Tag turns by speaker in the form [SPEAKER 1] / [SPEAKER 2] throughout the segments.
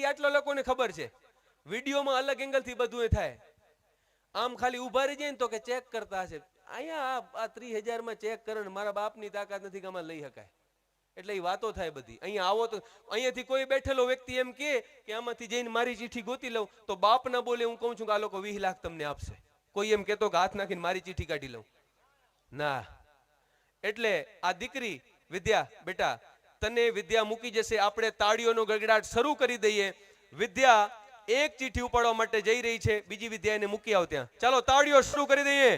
[SPEAKER 1] એ આટલા લોકોને ખબર છે. વિડીયોમાં અલગ એંગલથી બધું થાય. આમ ખાલી ઊભા રહી જાય ને તો કે ચેક કરતા હશે. અહીંયા આ 30,000 ચેક કરે ને મારા બાપની તાકાત નથી કે આમાં લઈ શકાય. એટલે એ વાતો થાય બધી. અહીંયા આવો તો અહીંયાથી કોઈ બેઠેલો વ્યક્તિ એમ કે આમાંથી જઈને મારી ચીઠી ગોતી લઉં તો બાપ ના બોલે. હું કહું છું કે આ લોકો 20 લાખ તમને આપશે. કોઈ એમ કેતો કે હાથ નાખીને મારી ચીઠી કાઢી લઉં ના. એટલે આ દીકરી વિદ્યા, બેટા તને વિદ્યા મૂકી જશે. આપણે તાળીઓનો ગડગડાટ શરૂ કરી દઈએ. વિદ્યા એક ચીઠી ઉપાડવા માટે જઈ રહી છે. બીજી વિદ્યા એને મૂકી આવ ત્યાં. ચાલો તાળીઓ શરૂ કરી દઈએ.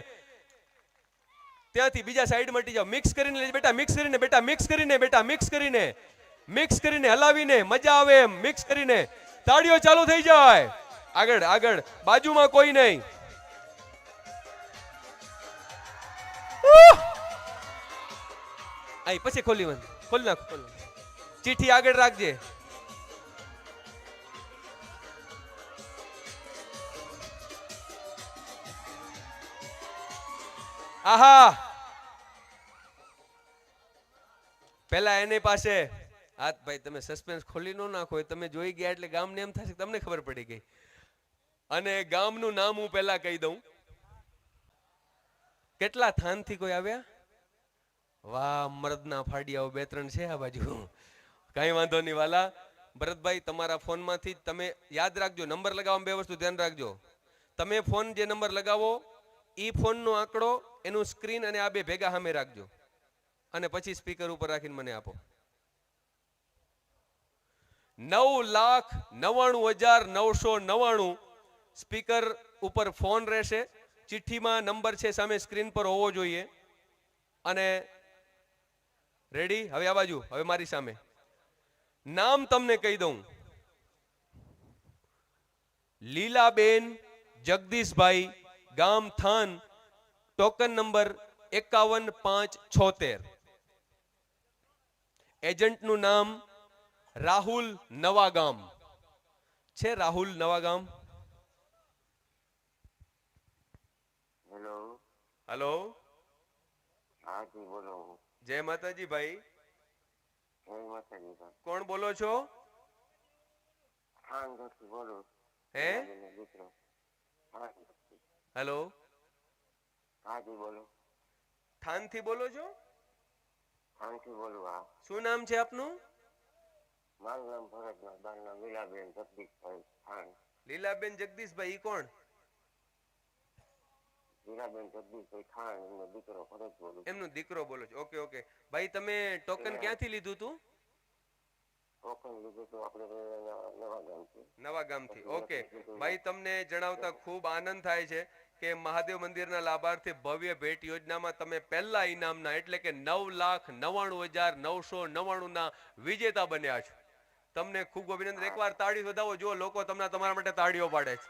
[SPEAKER 1] ત્યાંથી બીજા સાઈડ મટી જાઓ. મિક્સ કરીને લેજે બેટા, મિક્સ કરીને બેટા, મિક્સ કરીને બેટા, મિક્સ કરીને હલાવીને મજા આવે એમ મિક્સ કરીને તાળીઓ ચાલુ થઈ જાય. આગળ આગળ, બાજુમાં કોઈ નહીં. આઈ પછી ખોલી નાખ. ચીઠી આગળ રાખજે. આહા, પેલા એની પાસે હાથ. ભાઈ તમે સસ્પેન્સ ખોલી ન નાખો. તમે જોઈ ગયા એટલે ગામને એમ થશે તમને ખબર પડી ગઈ. અને ગામનું નામ હું પેલા કહી દઉં. કેટલા થાનથી કોઈ આવ્યા? વાહ, મરદના ફાડિયાઓ 2-3 છે આ બાજુ. કઈ વાંધો નહીં વાલા. ભરતભાઈ તમારા ફોનમાંથી તમે યાદ રાખજો, નંબર લગાવવામાં 2 વસ્તુ ધ્યાન રાખજો. તમે ફોન જે નંબર લગાવો ઈ ફોનનો આંકડો, એનું સ્ક્રીન અને આ 2 ભેગા સામે રાખજો અને પછી સ્પીકર ઉપર રાખીને મને આપો. 9,99,999 સ્પીકર ઉપર ફોન રહેશે. ચિઠ્ઠીમાં નંબર છે સામે સ્ક્રીન પર હોવો જોઈએ. અને રેડી? હવે આ બાજુ, હવે મારી સામે નામ તમને કહી દઉં. લીલાબેન જગદીશભાઈ, ગામ થાન, ટોકન નંબર 51,576. એજન્ટનું નામ રાહુલ નવાગામ છે. રાહુલ નવાગામ.
[SPEAKER 2] હેલો.
[SPEAKER 1] હેલો.
[SPEAKER 2] હા જી બોલો.
[SPEAKER 1] જય માતાજી ભાઈ.
[SPEAKER 2] જય માતાજી ભાઈ.
[SPEAKER 1] કોણ બોલો છો?
[SPEAKER 2] થાનગઢથી બોલું.
[SPEAKER 1] હે?
[SPEAKER 2] દીકરો.
[SPEAKER 1] હેલો.
[SPEAKER 2] હા જી બોલો.
[SPEAKER 1] થાનથી બોલો છો?
[SPEAKER 2] થાનથી બોલું. હા.
[SPEAKER 1] શું નામ છે આપનું?
[SPEAKER 2] મારું નામ ભરતભાઈ, મારું નામ લીલાબેન જગદીશભાઈ થાન.
[SPEAKER 1] લીલાબેન જગદીશભાઈ, ઈ કોણ?
[SPEAKER 2] લીલાબેન જગદીશભાઈ થાન, એમનો દીકરો ભરત બોલું.
[SPEAKER 1] એમનો દીકરો બોલો છો. ઓકે ઓકે ભાઈ, તમે ટોકન ક્યાંથી લીધું તું?
[SPEAKER 2] ટોકન લીધું હતું આપણે નવાગામથી.
[SPEAKER 1] નવાગામથી. ઓકે ભાઈ, તમને જણાવતા ખૂબ આનંદ થાય છે કે મહાદેવ મંદિરના લાભાર્થી ભવ્ય ભેટ યોજનામાં તમે પહેલા ઇનામના એટલે કે 9,99,999 ના વિજેતા બન્યા છો. તમને ખૂબ અભિનંદન. એકવાર તાળી વધાવો. જો લોકો તમારા માટે તાળીઓ પાડે છે.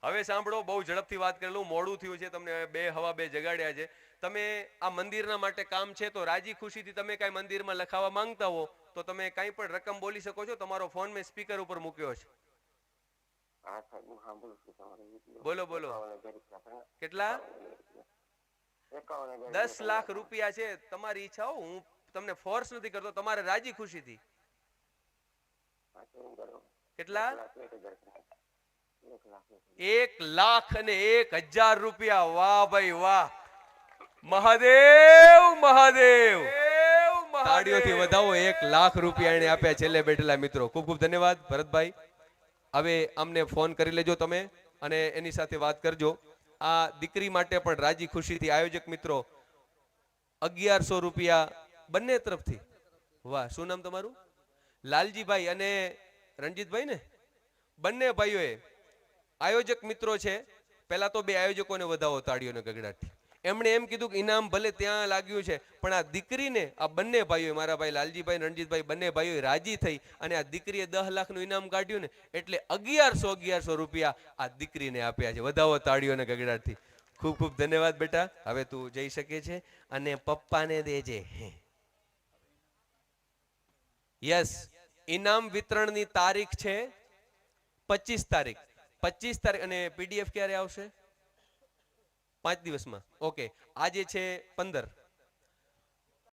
[SPEAKER 1] હવે સાંભળો, બહુ ઝડપથી વાત કરેલું, મોડું થયું છે. તમને 2 જગાડ્યા છે. તમે આ મંદિરના માટે કામ છે તો રાજી ખુશીથી તમે કાંઈ મંદિરમાં લખાવા માંગતા હો તો તમે કાંઈ પણ રકમ બોલી શકો છો. તમારો ફોન મેં સ્પીકર ઉપર મૂક્યો છે. બોલો બોલો. કેટલા? 10 લાખ રૂપિયા છે. તમારી ઈચ્છા હો, હું તમને ફોર્સ નથી કરતો, તમારે રાજી ખુશીથી. કેટલા? 1,01,000 રૂપિયા. વાહ ભાઈ વાહ. મહાદેવ મહાદેવ. તાળીઓથી વધાવો. 1 લાખ રૂપિયા એને આપ્યા છેલ્લે બેઠેલા મિત્રો. ખૂબ ખૂબ ધન્યવાદ ભરતભાઈ. હવે અમને ફોન કરી લેજો તમે અને એની સાથે વાત કરજો. આ દીકરી માટે પણ રાજી ખુશીથી આયોજક મિત્રો 1,100 રૂપિયા બંને તરફથી. વાહ, શું નામ તમારું? લાલજીભાઈ અને રણજીતભાઈ ને? બંને ભાઈઓએ આયોજક મિત્રો છે. પહેલા તો 2 આયોજકોને વધાવો તાળીઓને ગગડાટથી. એમણે એમ કીધું કે ઇનામ ભલે ત્યાં લાગ્યું છે પણ આ દીકરીને, આ બંને ભાઈઓ, મારા ભાઈ લાલજીભાઈ રણજીતભાઈ, બંને ભાઈઓ રાજી થઈ અને આ દીકરીએ 10 લાખનું ઇનામ કાઢ્યું ને એટલે 1,100 રૂપિયા આ દીકરીને આપ્યા છે. વધાવો તાળીઓને ગગડાટથી. ખૂબ ખૂબ ધન્યવાદ બેટા. હવે તું જઈ શકે છે અને પપ્પાને દેજે. યસ, ઇનામ વિતરણની તારીખ છે 25 તારીખ. 25 તારીખ અને PDF ક્યારે આવશે? 5 દિવસમાં. ઓકે, આજે છે 15.